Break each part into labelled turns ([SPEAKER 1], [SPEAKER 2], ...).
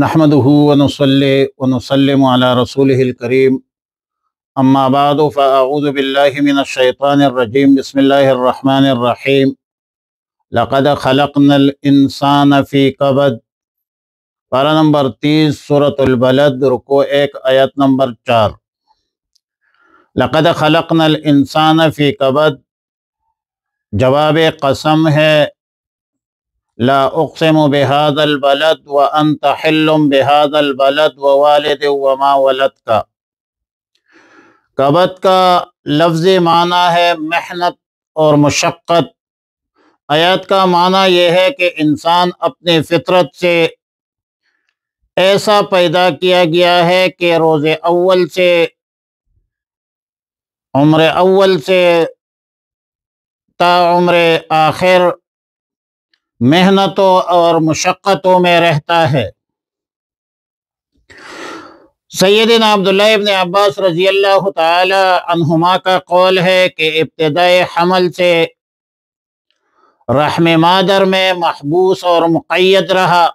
[SPEAKER 1] نحمده ونصلي ونسلم على رسوله الكريم اما بعد فاعوذ بالله من الشيطان الرجيم بسم الله الرحمن الرحيم لقد خلقنا الانسان في كبد پارہ نمبر 30 سورۃ البلد رکوع 1 آیت نمبر 4 لقد خلقنا الانسان في كبد جواب قسم ہے لا اقسم بهذا البلد وانت حل بهذا البلد ووالد وما ولد کا کبد کا لفظی معنی ہے محنت اور مشقت۔ آیات کا معنی یہ ہے کہ انسان اپنے فطرت سے ایسا پیدا کیا گیا ہے کہ روز اول سے عمر اول سے تا عمر آخر محنتوں اور مشقتوں میں رہتا ہے۔ سیدنا عبداللہ ابن عباس رضی اللہ تعالی عنہما کا قول ہے کہ ابتدائی حمل سے رحم مادر میں محبوس اور مقید رہا،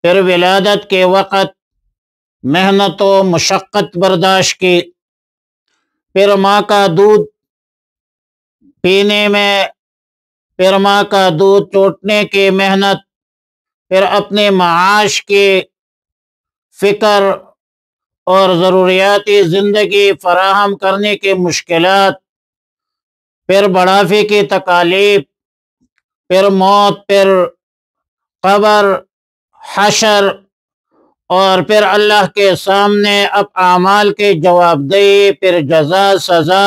[SPEAKER 1] پھر ولادت کے وقت محنت و مشقت برداشت کی، پھر ماں کا دودھ پینے میں، پھر ماں کا دودھ چوٹنے کی محنت، پھر اپنے معاش کی فکر اور ضروریاتی زندگی فراہم کرنے کی مشکلات، پھر بڑھاپے کی تکالیف، پھر موت، پھر قبر، حشر، اور پھر اللہ کے سامنے اب اعمال کی جواب دہی، پھر جزا سزا،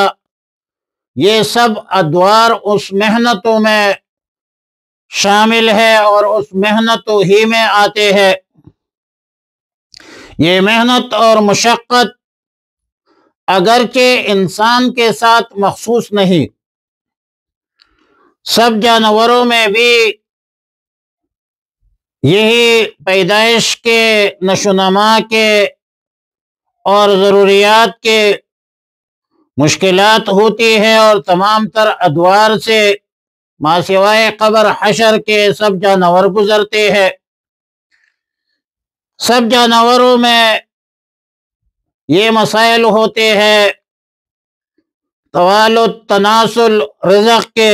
[SPEAKER 1] یہ سب ادوار اس محنتوں میں شامل ہے اور اس محنتوں ہی میں آتے ہیں۔ یہ محنت اور مشقت اگرچہ انسان کے ساتھ مخصوص نہیں، سب جانوروں میں بھی یہی پیدائش کے، نشو و نما کے اور ضروریات کے مشکلات ہوتی ہے، اور تمام تر ادوار سے ما سوائے قبر حشر کے سب جانور گزرتے ہیں۔ سب جانوروں میں یہ مسائل ہوتے ہیں توالد تناسل رزق کے،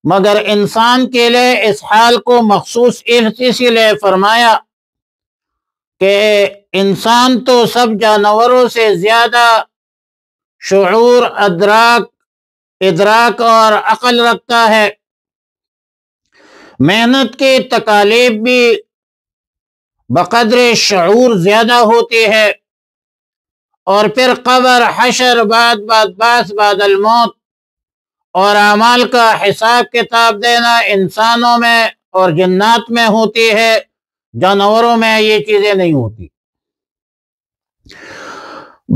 [SPEAKER 1] مگر انسان کے لیے اس حال کو مخصوص اسی لیے فرمایا کہ انسان تو سب جانوروں سے زیادہ شعور، ادراک اور عقل رکھتا ہے۔ محنت کی تکالیف بھی بقدر شعور زیادہ ہوتی ہے، اور پھر قبر، حشر، بعث بعد الموت اور اعمال کا حساب کتاب دینا انسانوں میں اور جنات میں ہوتی ہے، جانوروں میں یہ چیزیں نہیں ہوتی۔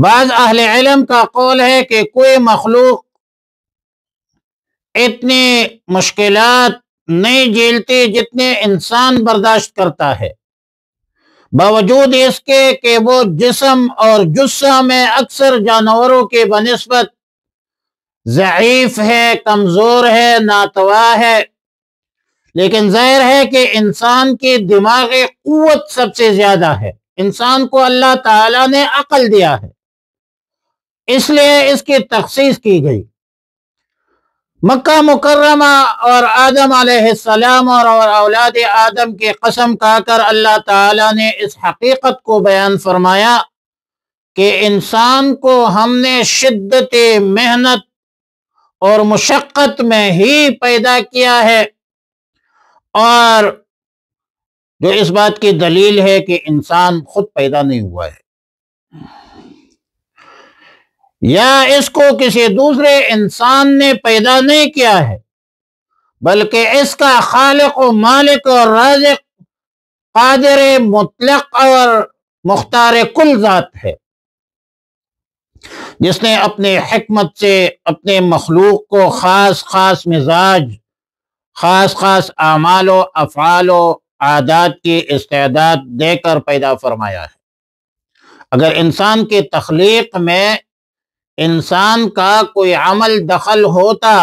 [SPEAKER 1] بعض اہل علم کا قول ہے کہ کوئی مخلوق اتنی مشکلات نہیں جھیلتی جتنے انسان برداشت کرتا ہے، باوجود اس کے کہ وہ جسم اور جثہ میں اکثر جانوروں کے بنسبت ضعیف ہے، کمزور ہے، ناتواں ہے، لیکن ظاہر ہے کہ انسان کی دماغی قوت سب سے زیادہ ہے۔ انسان کو اللہ تعالیٰ نے عقل دیا ہے، اس لیے اس کی تخصیص کی گئی۔ مکہ مکرمہ اور آدم علیہ السلام اور اولاد آدم کی قسم کھا کر اللہ تعالیٰ نے اس حقیقت کو بیان فرمایا کہ انسان کو ہم نے شدت محنت اور مشقت میں ہی پیدا کیا ہے، اور جو اس بات کی دلیل ہے کہ انسان خود پیدا نہیں ہوا ہے یا اس کو کسی دوسرے انسان نے پیدا نہیں کیا ہے، بلکہ اس کا خالق و مالک اور رازق، قادر مطلق اور مختار کل ذات ہے، جس نے اپنے حکمت سے اپنے مخلوق کو خاص خاص مزاج، خاص خاص اعمال و افعال و عادات کی استعداد دے کر پیدا فرمایا ہے۔ اگر انسان کی تخلیق میں انسان کا کوئی عمل دخل ہوتا،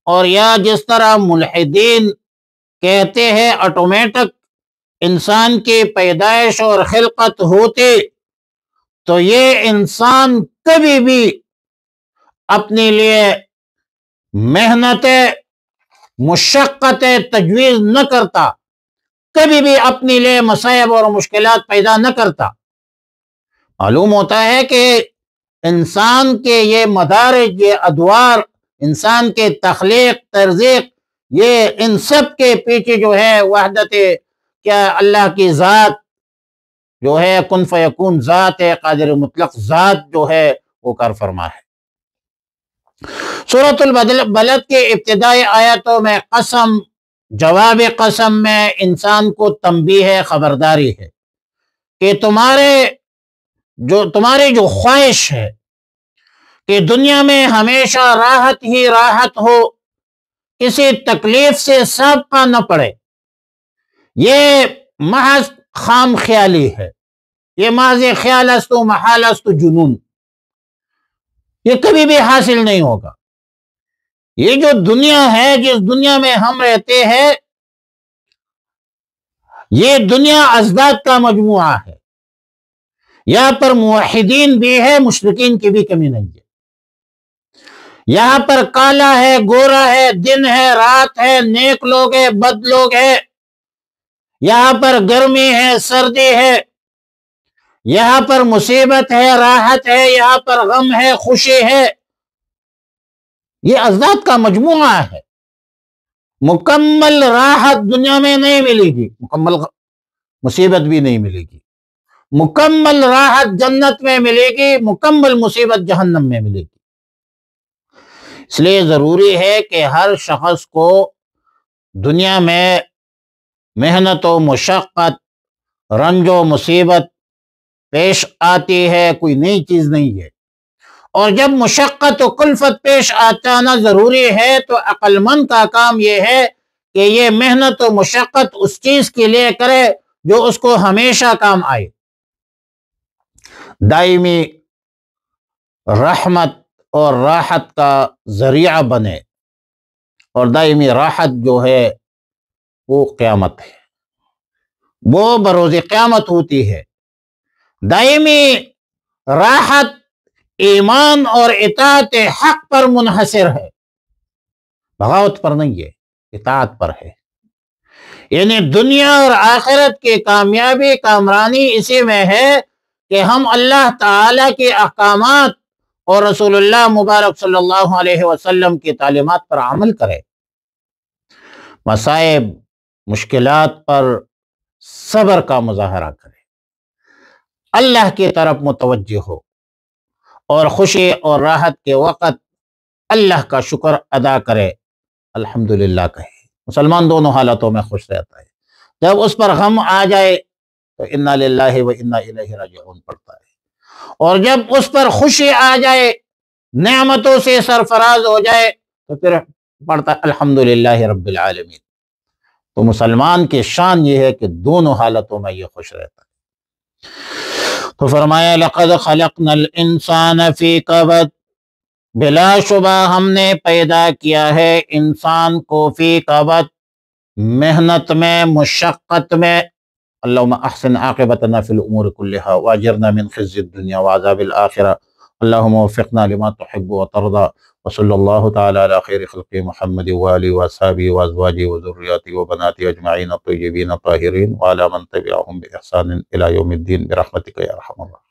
[SPEAKER 1] اور یا جس طرح ملحدین کہتے ہیں آٹومیٹک انسان کی پیدائش اور خلقت ہوتی تو یہ انسان کبھی بھی اپنے لیے محنت مشقت تجویز نہ کرتا، کبھی بھی اپنے لیے مصائب اور مشکلات پیدا نہ کرتا۔ معلوم ہوتا ہے کہ انسان کے یہ مدارج، یہ ادوار، انسان کے تخلیق، ترزیق، یہ ان سب کے پیچھے جو ہے وحدت کیا اللہ کی ذات جو ہے کن فیکون ذات ہے، قادر مطلق ذات جو ہے وہ کار فرما ہے۔ سورۃ البلد کے ابتدائی آیاتوں میں قسم، جواب قسم میں انسان کو تنبیہ ہے، خبرداری ہے کہ تمہاری جو خواہش ہے کہ دنیا میں ہمیشہ راحت ہی راحت ہو، کسی تکلیف سے سابقہ نہ پڑے، یہ محض خام خیالی ہے، یہ محض خیال است و محال است و جنون، یہ کبھی بھی حاصل نہیں ہوگا۔ یہ جو دنیا ہے، جس دنیا میں ہم رہتے ہیں، یہ دنیا ازداد کا مجموعہ ہے، یہاں پر موحدین بھی ہے، مشرکین کی بھی کمی نہیں ہے، یہاں پر کالا ہے، گورا ہے، دن ہے، رات ہے، نیک لوگ ہے، بد لوگ ہے، یہاں پر گرمی ہے، سردی ہے، یہاں پر مصیبت ہے، راحت ہے، یہاں پر غم ہے، خوشی ہے، یہ ازداد کا مجموعہ ہے۔ مکمل راحت دنیا میں نہیں ملے گی، مکمل مصیبت بھی نہیں ملے گی، مکمل راحت جنت میں ملے گی، مکمل مصیبت جہنم میں ملے گی۔ اس لیے ضروری ہے کہ ہر شخص کو دنیا میں محنت و مشقت، رنج و مصیبت پیش آتی ہے، کوئی نئی چیز نہیں ہے، اور جب مشقت و کلفت پیش آنا ضروری ہے تو عقل مند کا کام یہ ہے کہ یہ محنت و مشقت اس چیز کے لیے کرے جو اس کو ہمیشہ کام آئے، دائمی رحمت اور راحت کا ذریعہ بنے، اور دائمی راحت جو ہے وہ قیامت ہے، وہ بروز قیامت ہوتی ہے۔ دائمی راحت ایمان اور اطاعت حق پر منحصر ہے، بغاوت پر نہیں ہے، اطاعت پر ہے۔ یعنی دنیا اور آخرت کی کامیابی، کامرانی اسی میں ہے کہ ہم اللہ تعالی کے احکامات اور رسول اللہ مبارک صلی اللہ علیہ وسلم کی تعلیمات پر عمل کریں، مصائب مشکلات پر صبر کا مظاہرہ کریں، اللہ کی طرف متوجہ ہو، اور خوشی اور راحت کے وقت اللہ کا شکر ادا کرے، الحمدللہ کہے۔ مسلمان دونوں حالتوں میں خوش رہتا ہے، جب اس پر غم آ جائے تو انا للہ و انا الیہ راجعون پڑھتا ہے، اور جب اس پر خوشی آ جائے، نعمتوں سے سرفراز ہو جائے تو پھر پڑھتا ہے الحمدللہ رب العالمین۔ تو مسلمان کی شان یہ ہے کہ دونوں حالتوں میں یہ خوش رہتا ہے۔ تو فرمایا لقد خلقنا الانسان فی کبد، بلا شبہ ہم نے پیدا کیا ہے انسان کو فی کبد، محنت میں، مشقت میں۔ اللہم احسن عاقبتنا فی الامور کلہا واجرنا من خزی الدنیا وعذاب الآخرہ، اللہم وفقنا لما تحب وترضى، وصلی اللہ تعالی علی خیر خلق محمد وآلہ وصحبہ وازواجہ وذریاتہ وبناتہ اجمعین الطیبین الطاہرین وعلی من تبعہم بإحسان الی یوم الدین برحمتک یا ارحم الراحمین۔